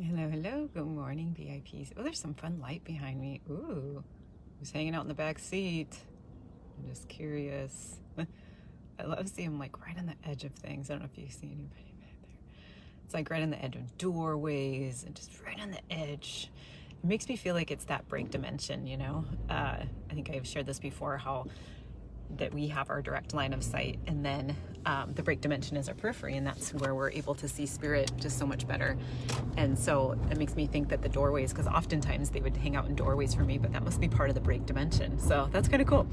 Hello, hello. Good morning, VIPs. Oh, there's some fun light behind me. Ooh, who's hanging out in the back seat? I'm just curious. I love seeing them like right on the edge of things. I don't know if you see anybody back there. It's like right on the edge of doorways and just right on the edge. It makes me feel like it's that break dimension, you know? I think I've shared this before, how that we have our direct line of sight, and then the break dimension is our periphery, and that's where we're able to see spirit just so much better. And so it makes me think that the doorways, because oftentimes they would hang out in doorways for me, but that must be part of the break dimension. So that's kind of cool.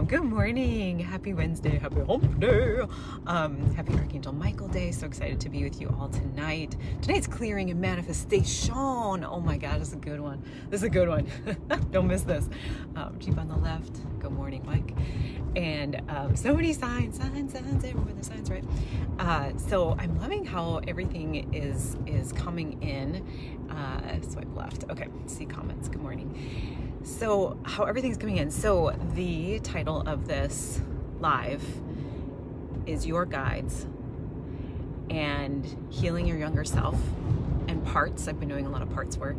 Good morning, happy Wednesday, happy hump day, happy Archangel Michael Day. So excited to be with you all tonight. Tonight's clearing and manifestation. Oh my God, this is a good one. This is a good one. Don't miss this. Jeep on the left. Good morning, Mike. And so many signs everywhere, the signs, right? So I'm loving how everything is coming in. Swipe left. Okay, see comments. Good morning. So how everything's coming in. So the title of this live is Your Guides and Healing Your Younger Self and Parts. I've been doing a lot of parts work,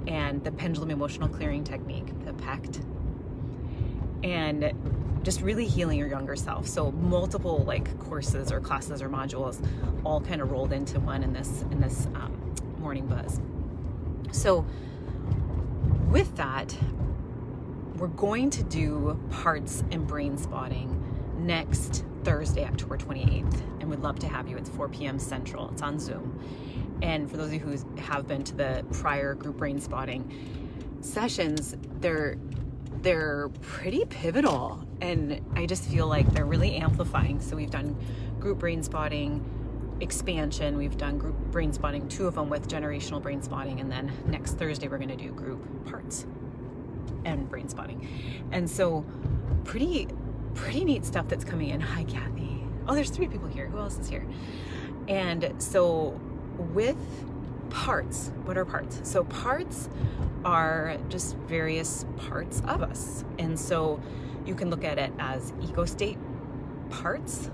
and the Pendulum Emotional Clearing Technique, the PECT, and just really healing your younger self. So multiple like courses or classes or modules all kind of rolled into one in this morning buzz. So with that, we're going to do parts and brain spotting next Thursday, October 28th, and we'd love to have you. It's 4 p.m. Central. It's on Zoom. And for those of you who have been to the prior group brain spotting sessions, they're pretty pivotal, and I just feel like they're really amplifying. So we've done group brain spotting expansion, we've done group brain spotting, 2 of them with generational brain spotting, and then next Thursday we're going to do group parts and brain spotting. And so pretty neat stuff that's coming in. Hi Kathy. Oh, there's 3 people here. Who else is here? And so with parts, what are parts? So parts are just various parts of us. And so you can look at it as ego state parts.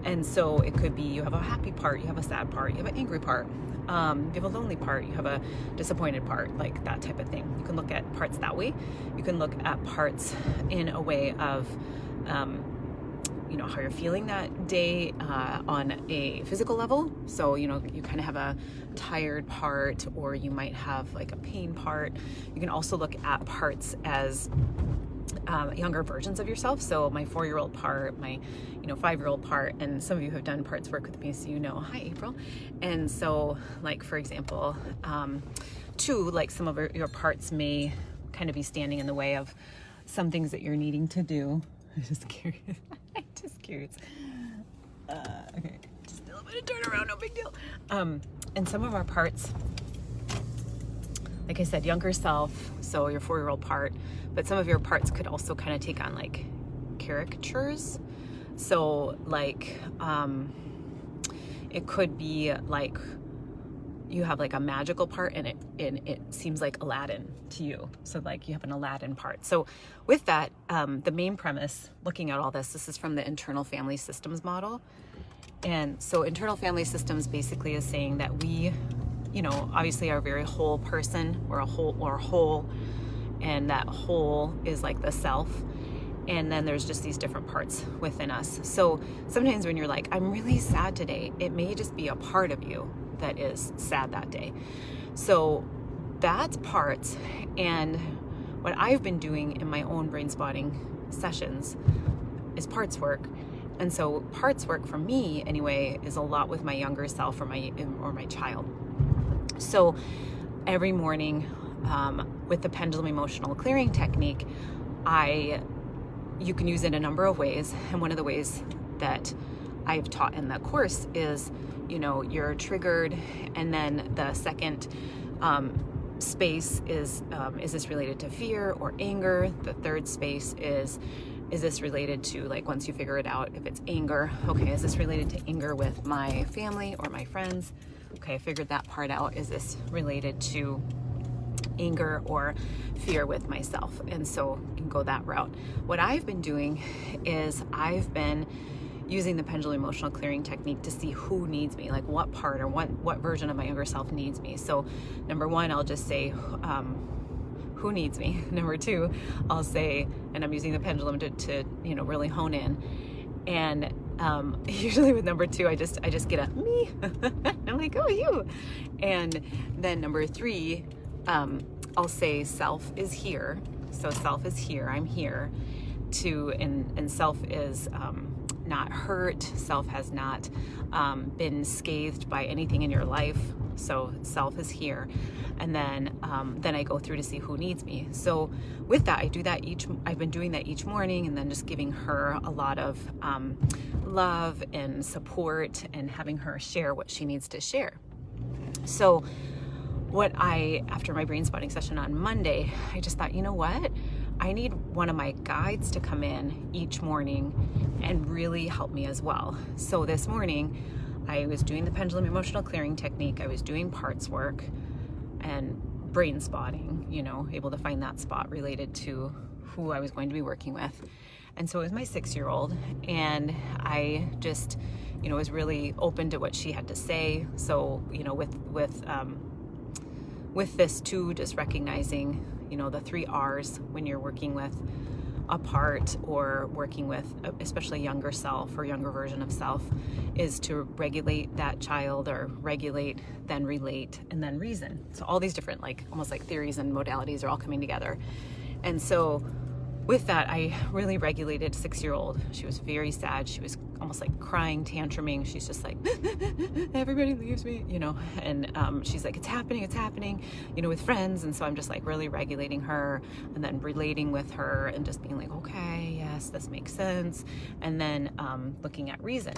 And so it could be you have a happy part, you have a sad part, you have an angry part, you have a lonely part, you have a disappointed part, like that type of thing. You can look at parts that way. You can look at parts in a way of how you're feeling that day on a physical level. So, you kind of have a tired part, or you might have like a pain part. You can also look at parts as younger versions of yourself. So my 4-year-old part, my 5-year-old part, and some of you have done parts work with me, so hi April. And so like, for example, like some of your parts may kind of be standing in the way of some things that you're needing to do. I'm just curious. Okay, just a little bit of turnaround, no big deal. And some of our parts, like I said, younger self, so your 4-year-old part, but some of your parts could also kind of take on like caricatures. So like, it could be like you have like a magical part, and it seems like Aladdin to you. So like you have an Aladdin part. So with that, the main premise, looking at all this is from the internal family systems model. And so internal family systems basically is saying that we, obviously are a very whole person. We're a whole, and that whole is like the self. And then there's just these different parts within us. So sometimes when you're like, I'm really sad today, it may just be a part of you that is sad that day. So that's parts. And what I've been doing in my own brain spotting sessions is parts work. And so parts work for me anyway is a lot with my younger self or my child. So every morning with the Pendulum Emotional Clearing Technique, you can use it a number of ways. And one of the ways that I've taught in the course is, you're triggered, and then the second space is this related to fear or anger? The third space is this related to, like, once you figure it out, if it's anger, okay, is this related to anger with my family or my friends? Okay, I figured that part out. Is this related to anger or fear with myself? And so you can go that route. What I've been doing is I've been using the pendulum emotional clearing technique to see who needs me, like what part or what version of my younger self needs me. So number one, I'll just say, who needs me? Number two, I'll say, and I'm using the pendulum to really hone in. And usually with number two, I just get a me. I'm like, oh, you. And then number three, I'll say self is here. So self is here, I'm here to, and self is not hurt. Self has not been scathed by anything in your life. So self is here. And then I go through to see who needs me. So with that, I've been doing that each morning, and then just giving her a lot of love and support, and having her share what she needs to share. So after my brain spotting session on Monday, I just thought, you know what? I need one of my guides to come in each morning and really help me as well. So this morning, I was doing the pendulum emotional clearing technique. I was doing parts work and brain spotting, able to find that spot related to who I was going to be working with. And so it was my 6-year-old, and I just, was really open to what she had to say. So, with this too, just recognizing, the 3 R's when you're working with a part or working with especially younger self or younger version of self, is to regulate that child, or regulate, then relate, and then reason. So all these different, almost like theories and modalities are all coming together. And so with that, I really regulated 6-year-old. She was very sad. She was almost like crying, tantruming. She's just like, everybody leaves me, and she's like, it's happening, with friends. And so I'm just like really regulating her, and then relating with her, and just being like, okay, yes, this makes sense. And then looking at reason.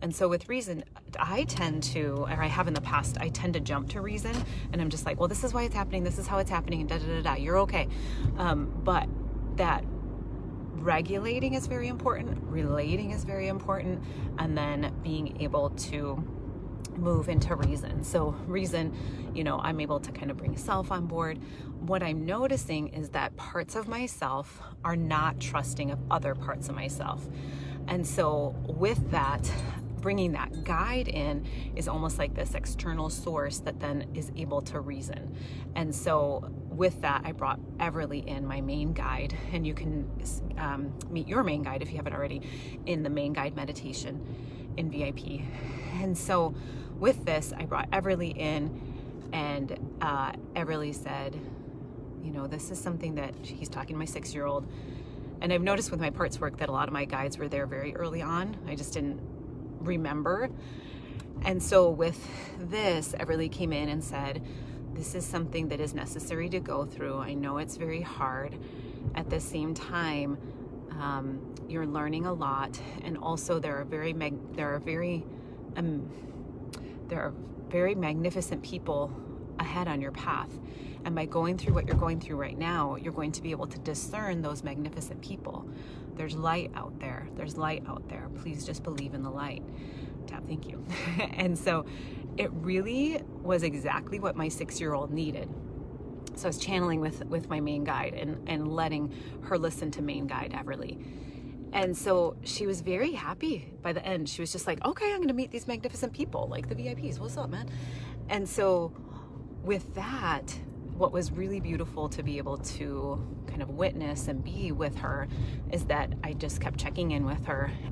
And so with reason, I tend to, or I have in the past, I tend to jump to reason, and I'm just like, well, this is why it's happening. This is how it's happening, and da-da-da-da, you're okay. But that regulating is very important, relating is very important, and then being able to move into reason. So reason, I'm able to kind of bring self on board. What I'm noticing is that parts of myself are not trusting of other parts of myself. And so with that, bringing that guide in is almost like this external source that then is able to reason. And so with that, I brought Everly in, my main guide, and you can meet your main guide if you haven't already in the main guide meditation in VIP. And so with this, I brought Everly in, and Everly said, this is something that he's talking to my 6-year-old. And I've noticed with my parts work that a lot of my guides were there very early on. I just didn't remember. And so with this, Everly came in and said, this is something that is necessary to go through. I know it's very hard. At the same time, you're learning a lot, and also there are very magnificent people ahead on your path. And by going through what you're going through right now, you're going to be able to discern those magnificent people. There's light out there. Please just believe in the light. Tap, thank you. And so it really was exactly what my 6-year-old needed. So I was channeling with my main guide, and letting her listen to main guide Everly. And so she was very happy by the end. She was just like, okay, I'm going to meet these magnificent people, like the VIPs. What's up, man? And so with that, what was really beautiful to be able to kind of witness and be with her is that I just kept checking in with her,